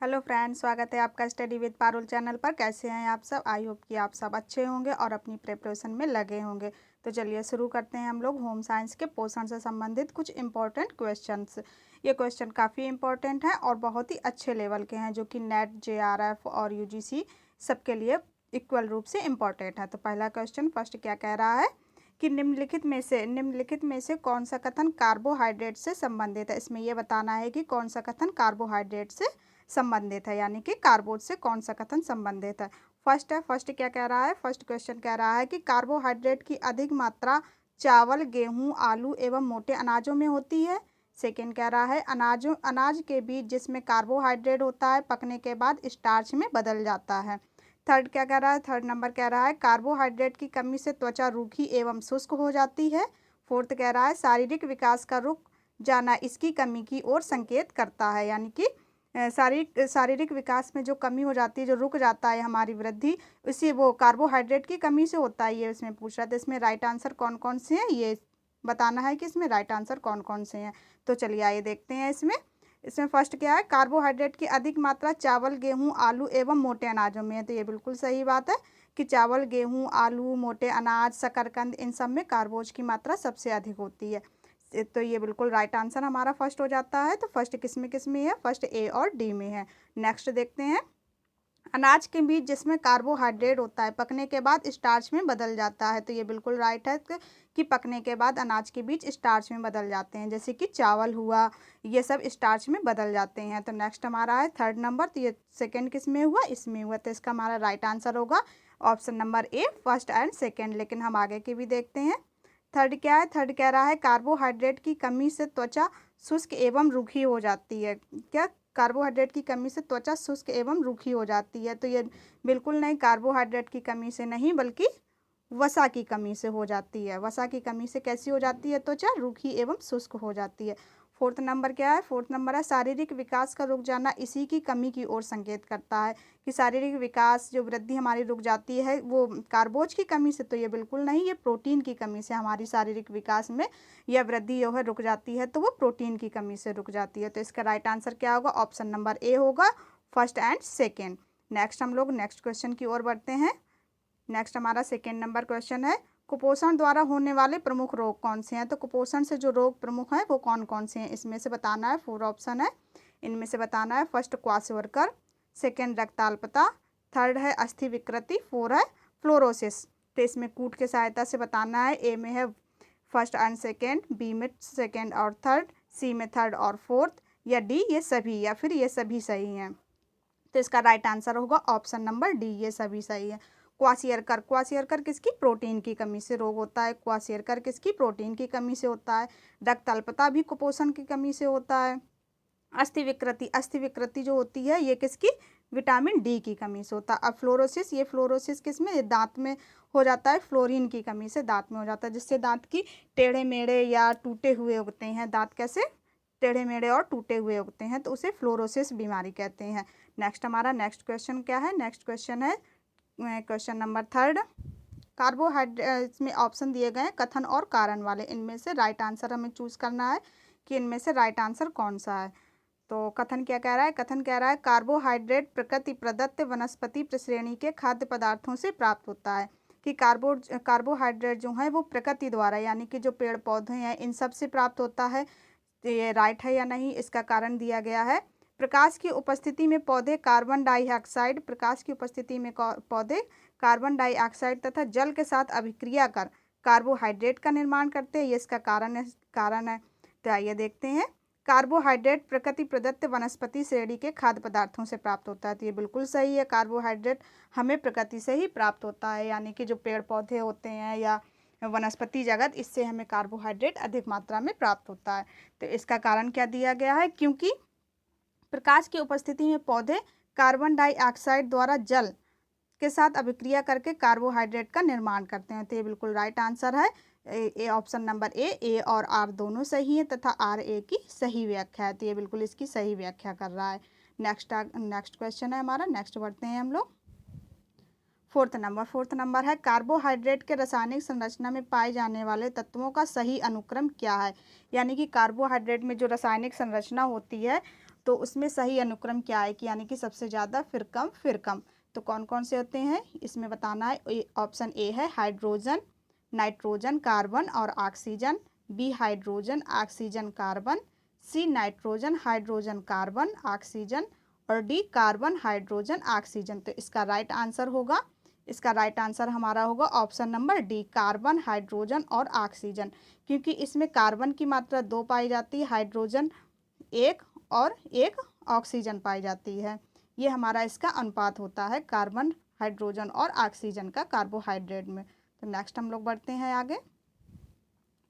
Hello friends, स्वागत है आपका स्टडी विद पारुल चैनल पर। कैसे हैं आप सब? आई होप कि आप सब अच्छे होंगे और अपनी प्रिपरेशन में लगे होंगे। तो चलिए शुरू करते हैं हम लोग होम साइंस के पोषण से संबंधित कुछ इंपॉर्टेंट क्वेश्चंस। ये क्वेश्चन काफ़ी इंपॉर्टेंट हैं और बहुत ही अच्छे लेवल के हैं, जो कि नेट, जेआरएफ और यूजीसी सबके लिए इक्वल रूप से इम्पॉर्टेंट है। तो पहला क्वेश्चन फर्स्ट क्या कह रहा है कि निम्नलिखित में से कौन सा कथन कार्बोहाइड्रेट से संबंधित है। इसमें यह बताना है कि कौन सा कथन कार्बोहाइड्रेट से संबंधित है, यानी कि कार्बोज से कौन सा कथन संबंधित है। फर्स्ट क्या कह रहा है? फर्स्ट क्वेश्चन कह रहा है कि कार्बोहाइड्रेट की अधिक मात्रा चावल, गेहूं, आलू एवं मोटे अनाजों में होती है। सेकेंड कह रहा है अनाज के बीज जिसमें कार्बोहाइड्रेट होता है पकने के बाद स्टार्च में बदल जाता है। थर्ड क्या कह रहा है? थर्ड नंबर कह रहा है कार्बोहाइड्रेट की कमी से त्वचा रूखी एवं शुष्क हो जाती है। फोर्थ कह रहा है शारीरिक विकास का रुक जाना इसकी कमी की ओर संकेत करता है, यानी कि शारीरिक विकास में जो कमी हो जाती है, जो रुक जाता है हमारी वृद्धि, उसी वो कार्बोहाइड्रेट की कमी से होता है। ये इसमें पूछ रहा था। इसमें राइट आंसर कौन कौन से हैं ये बताना है कि इसमें राइट आंसर कौन कौन से हैं। तो चलिए आइए देखते हैं। इसमें फर्स्ट क्या है? कार्बोहाइड्रेट की अधिक मात्रा चावल, गेहूं, आलू एवं मोटे अनाजों में है। तो ये बिल्कुल सही बात है कि चावल, गेहूं, आलू, मोटे अनाज, शकरकंद, इन सब में कार्बोज की मात्रा सबसे अधिक होती है। तो ये बिल्कुल राइट आंसर हमारा फर्स्ट हो जाता है। तो फर्स्ट किस में है? फर्स्ट ए और डी में है। नेक्स्ट देखते हैं। अनाज के बीज जिसमें कार्बोहाइड्रेट होता है पकने के बाद स्टार्च में बदल जाता है। तो ये बिल्कुल राइट है कि पकने के बाद अनाज के बीज स्टार्च में बदल जाते हैं, जैसे कि चावल हुआ, ये सब स्टार्च में बदल जाते हैं। तो नेक्स्ट हमारा है थर्ड नंबर। तो ये सेकंड किस में हुआ? इसमें हुआ। तो इसका हमारा राइट आंसर होगा option number A, first and second. लेकिन हम आगे के भी देखते हैं। थर्ड क्या है? थर्ड कह रहा है कार्बोहाइड्रेट की कमी से त्वचा शुष्क एवं रूखी हो जाती है। क्या? कार्बोहाइड्रेट की कमी से त्वचा शुष्क एवं रूखी हो जाती है। तो ये बिल्कुल नहीं, कार्बोहाइड्रेट की कमी से नहीं बल्कि वसा की कमी से हो जाती है। वसा की कमी से कैसी हो जाती है? त्वचा रूखी एवं शुष्क हो जाती है। फोर्थ नंबर क्या है? फोर्थ नंबर है शारीरिक विकास का रुक जाना इसी की कमी की ओर संकेत करता है, कि शारीरिक विकास, जो वृद्धि हमारी रुक जाती है वो कार्बोज की कमी से। तो ये बिल्कुल नहीं, ये प्रोटीन की कमी से हमारी शारीरिक विकास में यह वृद्धि जो है रुक जाती है, तो वो प्रोटीन की कमी से रुक जाती है। तो इसका राइट आंसर क्या होगा? ऑप्शन नंबर ए होगा, फर्स्ट एंड सेकेंड। नेक्स्ट हम लोग नेक्स्ट क्वेश्चन की ओर बढ़ते हैं। नेक्स्ट हमारा सेकेंड नंबर क्वेश्चन है कुपोषण द्वारा होने वाले प्रमुख रोग कौन से हैं। तो कुपोषण से जो रोग प्रमुख हैं वो कौन कौन से हैं, इसमें से बताना है। 4 ऑप्शन है, इनमें से बताना है। फर्स्ट क्वाशोरकर, सेकेंड रक्ताल्पता, थर्ड है अस्थि विकृति, 4 है फ्लोरोसिस। तो इसमें कूट के सहायता से बताना है। ए में है फर्स्ट एंड सेकेंड, बी में सेकेंड और थर्ड, सी में थर्ड और फोर्थ, या डी ये सभी, या फिर ये सभी सही हैं। तो इसका राइट आंसर होगा ऑप्शन नंबर डी, ये सभी सही है। क्वासियरकर किसकी? प्रोटीन की कमी से रोग होता है। क्वासियरकर किसकी? प्रोटीन की कमी से होता है। रक्ताल्पता भी कुपोषण की कमी से होता है। अस्थि विकृति जो होती है ये किसकी? विटामिन डी की कमी से होता है। अब फ्लोरोसिस, ये फ्लोरोसिस किस में? दांत में हो जाता है। फ्लोरीन की कमी से दांत में हो जाता है, जिससे दांत की टेढ़े मेढ़े या टूटे हुए उगते हैं। दांत कैसे टेढ़े मेढ़े और टूटे हुए उगते हैं, तो उसे फ्लोरोसिस बीमारी कहते हैं। नेक्स्ट हमारा नेक्स्ट क्वेश्चन क्या है? नेक्स्ट क्वेश्चन है क्वेश्चन नंबर थर्ड। कार्बोहाइड्रेट, इसमें ऑप्शन दिए गए हैं कथन और कारण वाले, इनमें से राइट आंसर हमें चूज करना है कि इनमें से राइट आंसर कौन सा है। तो कथन क्या कह रहा है? कथन कह रहा है कार्बोहाइड्रेट प्रकृति प्रदत्त वनस्पति प्रश्रेणी के खाद्य पदार्थों से प्राप्त होता है, कि कार्बोहाइड्रेट जो है वो प्रकृति द्वारा, यानी कि जो पेड़ पौधे हैं इन सब से प्राप्त होता है। तो ये राइट है या नहीं, इसका कारण दिया गया है। प्रकाश की उपस्थिति में पौधे कार्बन डाइऑक्साइड तथा जल के साथ अभिक्रिया कर कार्बोहाइड्रेट का निर्माण करते हैं। ये इसका कारण है। तो आइए देखते हैं। कार्बोहाइड्रेट प्रकृति प्रदत्त वनस्पति श्रेणी के खाद्य पदार्थों से प्राप्त होता है। तो ये बिल्कुल सही है, कार्बोहाइड्रेट हमें प्रकृति से ही प्राप्त होता है, यानी कि जो पेड़ पौधे होते हैं या वनस्पति जगत, इससे हमें कार्बोहाइड्रेट अधिक मात्रा में प्राप्त होता है। तो इसका कारण क्या दिया गया है? क्योंकि प्रकाश की उपस्थिति में पौधे कार्बन डाइऑक्साइड द्वारा जल के साथ अभिक्रिया करके कार्बोहाइड्रेट का निर्माण करते हैं। तो ये बिल्कुल राइट आंसर है। ए ऑप्शन नंबर ए और आर दोनों सही है तथा आर ए की सही व्याख्या है। तो ये बिल्कुल इसकी सही व्याख्या कर रहा है। नेक्स्ट क्वेश्चन है हमारा। नेक्स्ट बढ़ते हैं हम लोग। फोर्थ नंबर है कार्बोहाइड्रेट के रासायनिक संरचना में पाए जाने वाले तत्वों का सही अनुक्रम क्या है। यानी कि कार्बोहाइड्रेट में जो रासायनिक संरचना होती है तो उसमें सही अनुक्रम क्या है कि यानी कि सबसे ज़्यादा फिर कम फिर कम। तो कौन कौन से होते हैं इसमें बताना है। ऑप्शन ए है हाइड्रोजन, नाइट्रोजन, कार्बन और oxygen. B hydrogen, oxygen, carbon. C nitrogen, hydrogen, carbon, oxygen. और डी कार्बन, हाइड्रोजन, ऑक्सीजन। तो इसका राइट आंसर होगा, इसका राइट आंसर हमारा होगा option number D, carbon, hydrogen और ऑक्सीजन। क्योंकि इसमें कार्बन की मात्रा 2 पाई जाती है, हाइड्रोजन 1 और 1 ऑक्सीजन पाई जाती है। ये हमारा इसका अनुपात होता है कार्बन, हाइड्रोजन और ऑक्सीजन का कार्बोहाइड्रेट में। तो नेक्स्ट हम लोग बढ़ते हैं आगे।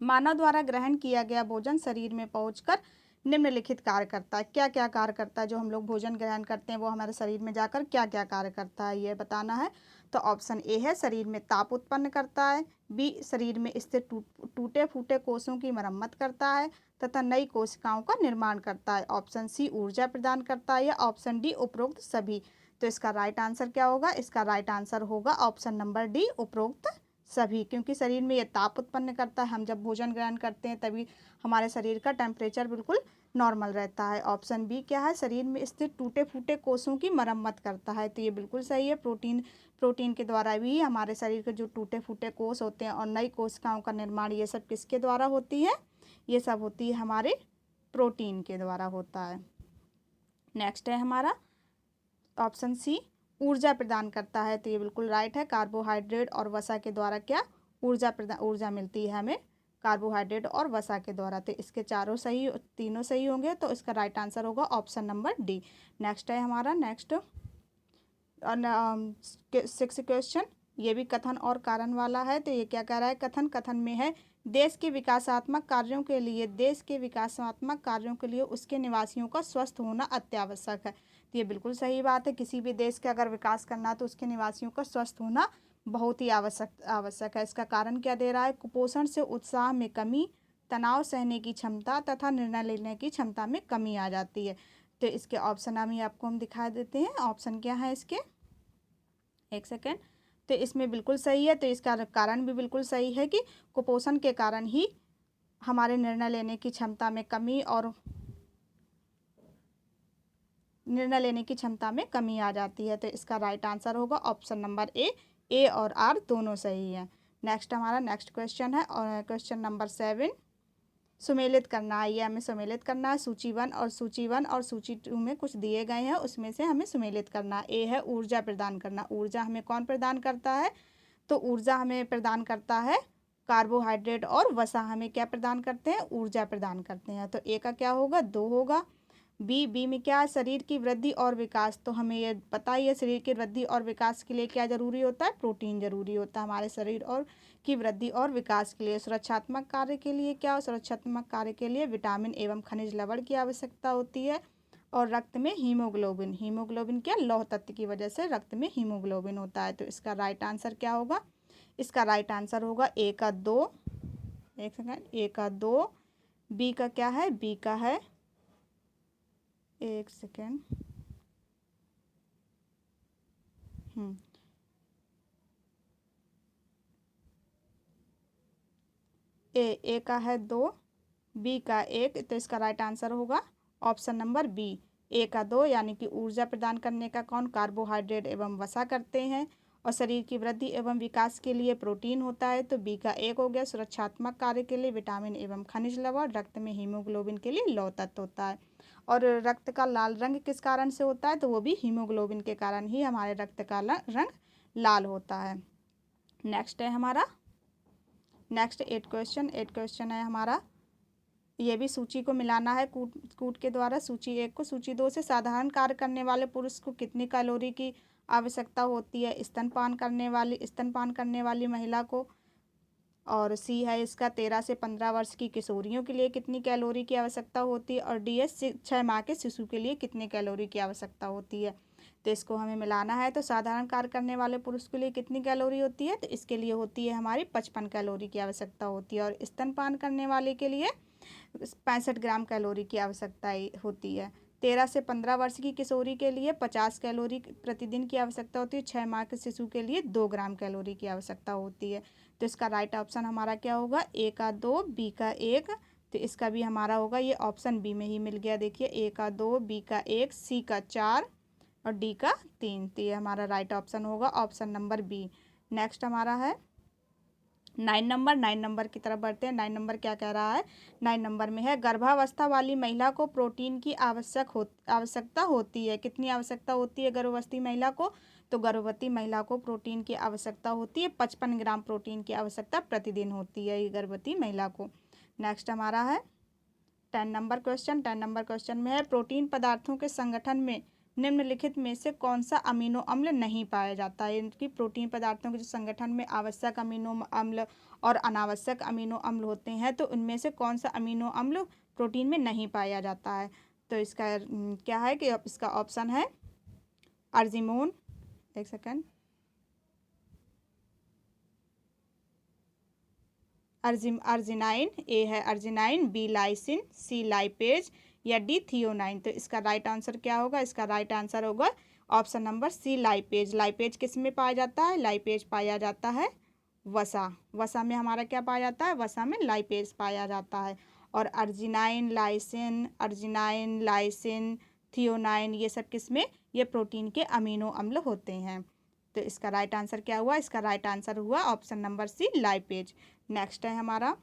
मानव द्वारा ग्रहण किया गया भोजन शरीर में पहुंचकर निम्नलिखित कार्य करता है। क्या क्या कार्य करता है? जो हम लोग भोजन ग्रहण करते हैं वो हमारे शरीर में जाकर क्या क्या कार्य करता है ये बताना है। तो ऑप्शन ए है शरीर में ताप उत्पन्न करता है। बी शरीर में स्थित टूटे फूटे कोषों की मरम्मत करता है तथा नई कोशिकाओं का निर्माण करता है। ऑप्शन सी ऊर्जा प्रदान करता है या ऑप्शन डी उपरोक्त सभी। तो इसका राइट आंसर क्या होगा? इसका राइट आंसर होगा ऑप्शन नंबर डी, उपरोक्त सभी। क्योंकि शरीर में ये ताप उत्पन्न करता है, हम जब भोजन ग्रहण करते हैं तभी हमारे शरीर का टेम्परेचर बिल्कुल नॉर्मल रहता है। ऑप्शन बी क्या है? शरीर में स्थित टूटे फूटे कोषों की मरम्मत करता है। तो ये बिल्कुल सही है। प्रोटीन के द्वारा भी हमारे शरीर के जो टूटे फूटे कोष होते हैं और नई कोशिकाओं का निर्माण ये सब किसके द्वारा होती है? ये सब होती है हमारे प्रोटीन के द्वारा होता है। नेक्स्ट है हमारा ऑप्शन सी, ऊर्जा प्रदान करता है। तो ये बिल्कुल राइट है। कार्बोहाइड्रेट और वसा के द्वारा क्या ऊर्जा मिलती है हमें कार्बोहाइड्रेट और वसा के द्वारा। तो इसके तीनों सही होंगे। तो इसका राइट आंसर होगा ऑप्शन नंबर डी। नेक्स्ट है हमारा नेक्स्ट 6 क्वेश्चन। ये भी कथन और कारण वाला है। तो ये क्या कह रहा है? कथन में है देश के विकासात्मक कार्यों के लिए उसके निवासियों का स्वस्थ होना अत्यावश्यक है। तो ये बिल्कुल सही बात है। किसी भी देश का अगर विकास करना है तो उसके निवासियों का स्वस्थ होना बहुत ही आवश्यक है। इसका कारण क्या दे रहा है? कुपोषण से उत्साह में कमी, तनाव सहने की क्षमता तथा निर्णय लेने की क्षमता में कमी आ जाती है। तो इसके ऑप्शन आपको हम दिखा देते हैं। ऑप्शन क्या है इसके? एक सेकेंड। तो इसमें बिल्कुल सही है। तो इसका कारण भी बिल्कुल सही है कि कुपोषण के कारण ही हमारे निर्णय लेने की क्षमता में कमी और निर्णय लेने की क्षमता में कमी आ जाती है। तो इसका राइट आंसर होगा ऑप्शन नंबर ए और आर दोनों सही है। नेक्स्ट हमारा नेक्स्ट क्वेश्चन है और क्वेश्चन नंबर 7। सुमेलित करना है, ये हमें सुमेलित करना है। सूची 1 और सूची 2 में कुछ दिए गए हैं, उसमें से हमें सुमेलित करना है। ए है ऊर्जा प्रदान करना। ऊर्जा हमें कौन प्रदान करता है? तो ऊर्जा हमें प्रदान करता है कार्बोहाइड्रेट और वसा हमें क्या प्रदान करते हैं? ऊर्जा प्रदान करते हैं। तो ए का क्या होगा? 2 होगा। बी में क्या है? शरीर की वृद्धि और विकास। तो हमें ये पता ही है शरीर की वृद्धि और विकास के लिए क्या जरूरी होता है? प्रोटीन जरूरी होता है हमारे शरीर और की वृद्धि और विकास के लिए। सुरक्षात्मक कार्य के लिए क्या? सुरक्षात्मक कार्य के लिए विटामिन एवं खनिज लवण की आवश्यकता होती है। और रक्त में हीमोग्लोबिन क्या? लौह तत्व की वजह से रक्त में हीमोग्लोबिन होता है। तो इसका राइट आंसर क्या होगा? इसका राइट आंसर होगा ए का 2। एक सेकेंड। ए का 2। बी का क्या है? बी का है एक सेकेंड। ए का है 2, बी का 1। तो इसका राइट आंसर होगा ऑप्शन नंबर बी, ए का 2। यानी कि ऊर्जा प्रदान करने का कौन? कार्बोहाइड्रेट एवं वसा करते हैं। और शरीर की वृद्धि एवं विकास के लिए प्रोटीन होता है। तो बी का 1 हो गया। सुरक्षात्मक कार्य के लिए विटामिन एवं खनिज लवण, रक्त में हीमोग्लोबिन के लिए लौह तत्व होता है। और रक्त का लाल रंग किस कारण से होता है? तो वो भी हीमोग्लोबिन के कारण ही हमारे रक्त का रंग लाल होता है। नेक्स्ट है हमारा नेक्स्ट 8 क्वेश्चन है हमारा। ये भी सूची को मिलाना है कूट के द्वारा। सूची 1 को सूची 2 से साधारण कार्य करने वाले पुरुष को कितनी कैलोरी की आवश्यकता होती है? स्तनपान करने वाली महिला को। और सी है इसका 13 से 15 वर्ष की किशोरियों के लिए कितनी कैलोरी की आवश्यकता होती है? और डी है 6 माह के शिशु के लिए कितनी कैलोरी की आवश्यकता होती है? तो इसको हमें मिलाना है। तो साधारण कार्य करने वाले पुरुष के लिए कितनी कैलोरी होती है? तो इसके लिए होती है हमारी 55 कैलोरी की आवश्यकता होती है। और स्तनपान करने वाले के लिए 65 ग्राम कैलोरी की आवश्यकता होती है। 13 से 15 वर्ष की किशोरी के लिए 50 कैलोरी प्रतिदिन की आवश्यकता होती है। 6 माह के शिशु के लिए 2 ग्राम कैलोरी की आवश्यकता होती है। तो इसका राइट ऑप्शन हमारा क्या होगा? ए का 2, बी का 1, तो इसका भी हमारा होगा ये ऑप्शन बी में ही मिल गया। देखिए ए का 2, बी का 1, सी का 4 और डी का 3। तो ये हमारा राइट ऑप्शन होगा ऑप्शन नंबर बी। नेक्स्ट हमारा है 9 नंबर की तरफ बढ़ते हैं। 9 नंबर क्या कह रहा है? 9 नंबर में है गर्भावस्था वाली महिला को प्रोटीन की आवश्यकता होती है। कितनी आवश्यकता होती है गर्भवती महिला को? तो गर्भवती महिला को प्रोटीन की आवश्यकता होती है 55 ग्राम प्रोटीन की आवश्यकता प्रतिदिन होती है ये गर्भवती महिला को। नेक्स्ट हमारा है 10 नंबर क्वेश्चन। 10 नंबर क्वेश्चन में है प्रोटीन पदार्थों के संगठन में निम्नलिखित में से कौन सा अमीनो अम्ल नहीं पाया जाता है? इनकी प्रोटीन पदार्थों के जो संगठन में आवश्यक अमीनो अम्ल और अनावश्यक अमीनो अम्ल होते हैं, तो उनमें से कौन सा अमीनो अम्ल प्रोटीन में नहीं पाया जाता है? तो इसका क्या है कि इसका ऑप्शन है अर्जिमोन, एक सेकेंड, अर्जिनाइन। ए है arginine, B lysine, C lipase या डी थियोनाइन। तो इसका राइट आंसर क्या होगा? इसका राइट आंसर होगा option number C lipase. Lipase किस में पाया जाता है? लाइपेज पाया जाता है वसा। वसा में हमारा क्या पाया जाता है? वसा में लाइपेज पाया जाता है। और अर्जिनाइन, लाइसिन, थियोनाइन ये सब किस में? ये प्रोटीन के अमीनो अम्ल होते हैं। तो इसका राइट आंसर क्या हुआ? इसका राइट आंसर हुआ option number C lipase. Next है हमारा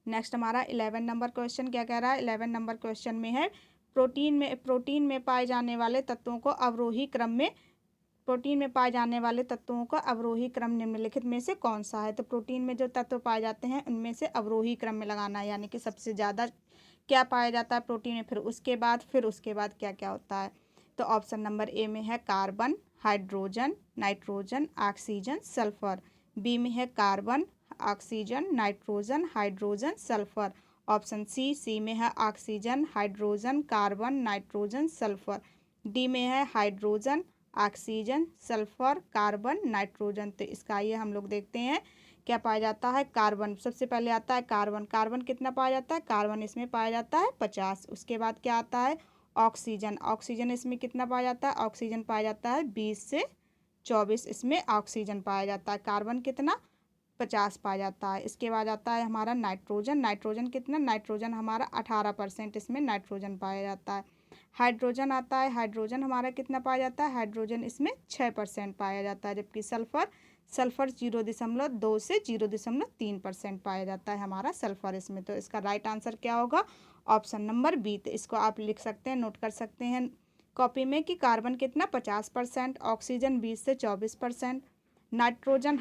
11 नंबर क्वेश्चन क्या कह रहा है? 11 नंबर क्वेश्चन में है प्रोटीन में पाए जाने वाले तत्वों को अवरोही क्रम में निम्नलिखित में से कौन सा है? तो प्रोटीन में जो तत्व पाए जाते हैं उनमें से अवरोही क्रम में लगाना है, यानी कि सबसे ज़्यादा क्या पाया जाता है प्रोटीन में, फिर उसके बाद क्या क्या होता है। तो ऑप्शन नंबर ए में है carbon, hydrogen, nitrogen, oxygen, sulphur. B में है carbon, oxygen, nitrogen, hydrogen, sulphur. Option C में है oxygen, hydrogen, carbon, nitrogen, sulphur. D में है hydrogen, oxygen, sulphur, carbon, nitrogen. तो इसका ये हम लोग देखते हैं क्या पाया जाता है? कार्बन सबसे पहले आता है। कार्बन कितना पाया जाता है? कार्बन इसमें पाया जाता है 50। उसके बाद क्या आता है? ऑक्सीजन इसमें कितना पाया जाता है? ऑक्सीजन पाया जाता है 20 से 24 इसमें ऑक्सीजन पाया जाता है। कार्बन कितना? 50 पाया जाता है। इसके बाद आता है हमारा नाइट्रोजन कितना? नाइट्रोजन हमारा 18% इसमें नाइट्रोजन पाया जाता है। हाइड्रोजन आता है, हाइड्रोजन हमारा कितना पाया जाता है? हाइड्रोजन इसमें 6% पाया जाता है। जबकि सल्फर 0.2 से 0.3% पाया जाता है हमारा सल्फर इसमें। तो इसका राइट आंसर क्या होगा? Option number B. तो इसको आप लिख सकते हैं, नोट कर सकते हैं कॉपी में कि कार्बन कितना 50%, ऑक्सीजन 20 से 24%, नाइट्रोजन